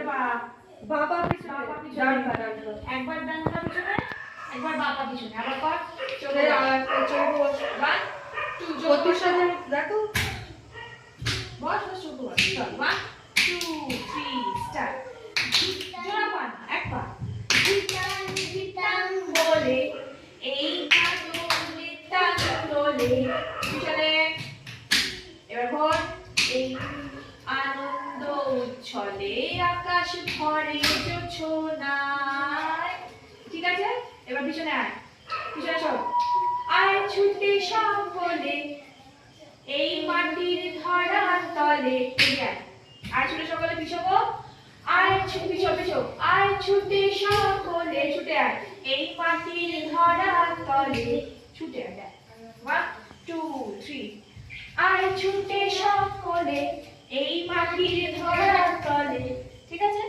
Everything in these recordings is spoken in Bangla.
বাবা পিছনে একবার ডানটা পিছনে একবার বাবা পিছনে আবার কর চলে আর চোখ বস 1 2 প্রতির সাথে দেখো বস বস চোখ বস চল 1 2 3 স্টার্ট জোড়া পান এক পা জিতান জিতান বলে এই কাজলে তান তোলে পিছনে এবার ভর এই আনন্দ উচ্ছলে আকাশ ভরে জোছনায় ঠিক আছে এবার পিছনে আয় পিছনে সব আয় ছুটে সকলে এই মাটির ধরার তলে আয় ছুটে সকলে পিছবো আয় ছুটে পিছো আয় ছুটে সকলে ছুটে আয় এই মাটির ধরার তলে ছুটে আয় 1 2 3 আয় ছুটে সকলে এই মাটির ধরার তলে ঠিক আছে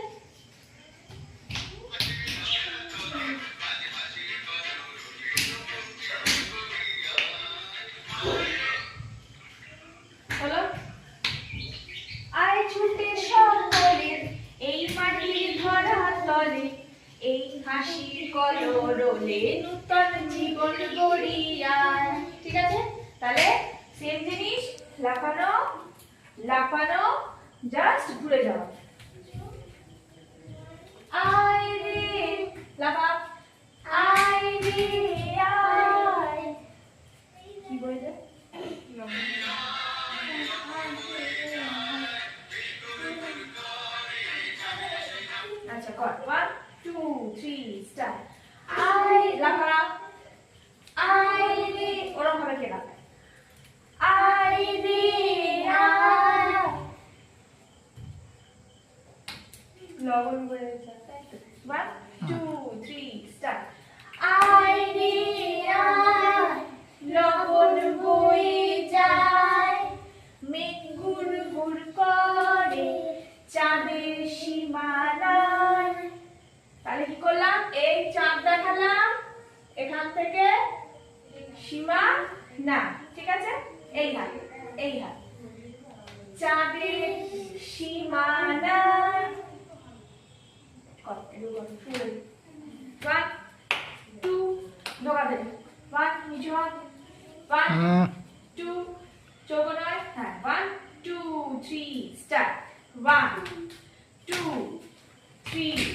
হলো আয় ছুটে সকলে এই মাটির ধরার তলে এই হাসির কলরলে নূতন জীবন গড়িয়ায় ঠিক আছে তাহলে সেম জিনিস লাফানো লাফানো জাস্ট ঘুরে যাও আয় রে লাফা আয় রে আয় কি বলছে আচ্ছা কর 1 2 3 স্টার্ট আয় লাফা আয় রে ওরকম ভাবে কে লাফায় আয় রে আয় লবণ বলে যায় 1 2 3 স্টার্ট আয় রে আয় লবণ বয়ে যায় মেঘ গুড় গুড় করে চাঁদের সীমানায় তাহলে কি করলাম এই চাঁদ দেখালাম এখান থেকে সীমা না ঠিক আছে এই হাত চাঁদের সীমানা কত 1 2 ধোকা দে 1 নিচে হাত 1 2 চোখ নয় হ্যাঁ 1 2 3 স্টার্ট 1 2 3